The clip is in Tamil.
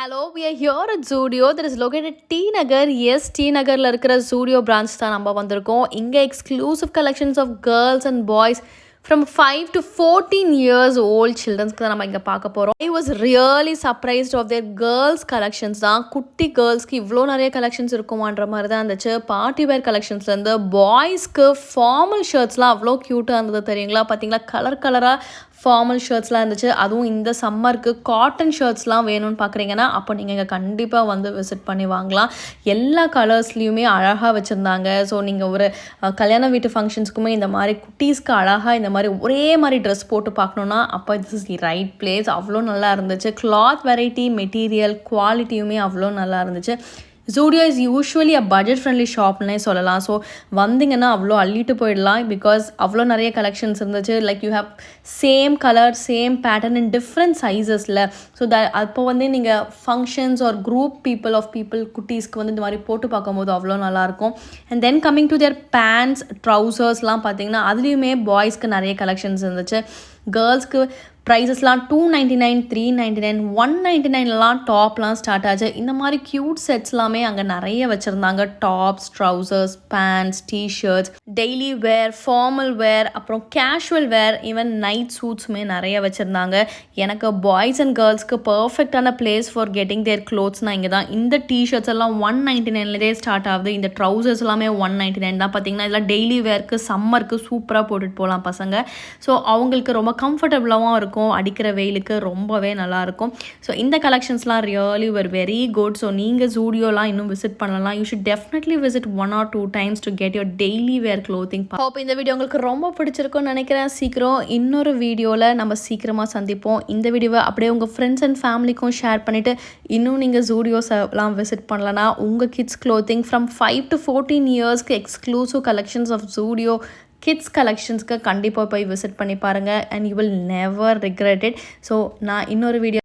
Hello, we are here at Zudio that is located at T Nagar. Yes, T Nagarல இருக்கிற Zudio branch தான் நம்ம வந்திருக்கோம். இங்க exclusive collections of girls and boys from 5 to 14 years old childrensக்கு தான் நம்ம இங்க பார்க்க போறோம். I was really surprised of their girls collections தான். குட்டி கேர்ள்ஸ்க்கு இவ்வளோ நிறைய கலெக்ஷன்ஸ் இருக்குமான்ற மாதிரி தான் இருந்துச்சு. பார்ட்டி வேர் கலெக்ஷன்ஸ்லேருந்து பாய்ஸ்க்கு ஃபார்மல் ஷர்ட்ஸ்லாம் அவ்வளோ க்யூட்டாக இருந்தது தெரியுங்களா? பார்த்தீங்களா கலர் கலராக ஃபார்மல் ஷர்ட்ஸ்லாம் இருந்துச்சு. அதுவும் இந்த சம்மருக்கு காட்டன் ஷர்ட்ஸ்லாம் வேணும்னு பார்க்குறீங்கன்னா அப்போ நீங்கள் இங்கே கண்டிப்பாக வந்து விசிட் பண்ணி வாங்கலாம். எல்லா கலர்ஸ்லேயுமே அழகாக வச்சுருந்தாங்க. ஸோ நீங்கள் ஒரு கல்யாண வீட்டு ஃபங்க்ஷன்ஸ்க்குமே இந்த மாதிரி குட்டீஸ்க்கு அழகாக இந்த மாதிரி ஒரே மாதிரி ட்ரெஸ் போட்டு பார்க்கணுன்னா அப்போ this is the right place. அவ்வளோ நல்லா இருந்துச்சு. கிளாத் வெரைட்டி, மெட்டீரியல், குவாலிட்டியுமே அவ்வளோ நல்லா இருந்துச்சு. Zudio is usually a budget friendly ஷாப்னே சொல்லலாம். ஸோ வந்தீங்கன்னா அவ்வளோ அள்ளிட்டு போயிடலாம். பிகாஸ் அவ்வளோ நிறைய கலெக்ஷன்ஸ் இருந்துச்சு. Like you have same colour, same pattern in different சைஸஸில். ஸோ அப்போ வந்து நீங்கள் ஃபங்க்ஷன்ஸ் ஆர் குரூப் பீப்புள் குட்டீஸ்க்கு வந்து இந்த மாதிரி போட்டு பார்க்கும்போது அவ்வளோ நல்லாயிருக்கும். And then coming to their pants, ட்ரௌசர்ஸ்லாம் பார்த்தீங்கன்னா அதுலேயுமே பாய்ஸ்க்கு நிறைய கலெக்ஷன்ஸ் இருந்துச்சு. கேர்ள்ஸ்க்கு ப்ரைஸஸ்லாம் $299, $399, $199லாம் டாப்லாம் ஸ்டார்ட் ஆச்சு. இந்த மாதிரி க்யூட் செட்ஸ்லாமே அங்கே நிறைய வச்சுருந்தாங்க. Tops, trousers, pants, tshirts, daily wear, formal wear, அப்புறம் கேஷுவல் வேர், ஈவன் நைட் சூட்ஸுமே நிறைய வச்சுருந்தாங்க. எனக்கு பாய்ஸ் அண்ட் கேர்ள்ஸ்க்கு பர்ஃபெக்டான பிளேஸ் ஃபார் கெட்டிங் தேர் க்ளோத்ஸ்னால் இங்கே தான். இந்த டிஷர்ட்ஸ் எல்லாம் $199 ஸ்டார்ட் ஆகுது. இந்த ட்ரௌசர்ஸ் எல்லாமே $199 தான். பார்த்தீங்கன்னா இதெல்லாம் டெய்லி வேர்க்கு, சம்மருக்கு சூப்பராக போட்டுட்டு போகலாம் பசங்க. ஸோ அவங்களுக்கு ரொம்ப கம்ஃபர்டபுளாகவும் இருக்கும். அடிக்கிற வெயிலுக்கு ரொம்பவே நல்லாயிருக்கும். ஸோ இந்த கலெக்ஷன்ஸ்லாம் really were very good. So நீங்கள் ஜூடியோலாம் இன்னும் விசிட் பண்ணலாம். You should definitely visit 1 or 2 times to get your daily where clothing. Hope இந்த வீடியோ உங்களுக்கு ரொம்ப பிடிச்சிருக்கும்னு நினைக்கிறேன். சீக்கிரம் இன்னொரு வீடியோவில் நம்ம சீக்கிரமாக சந்திப்போம். இந்த வீடியோவை அப்படியே உங்கள் ஃப்ரெண்ட்ஸ் அண்ட் ஃபேமிலிக்கும் ஷேர் பண்ணிவிட்டு இன்னும் நீங்கள் ஜூடியோஸ்லாம் விசிட் பண்ணலன்னா உங்கள் கிட்ஸ் க்ளோத்திங் ஃப்ரம் 5 to 14 இயர்ஸ்க்கு exclusive collections of Zudio kids கலெக்ஷன்ஸ்க்கு கண்டிப்பாக போய் விசிட் பண்ணி பாருங்கள். And you will never regret it. So நான் இன்னொரு வீடியோ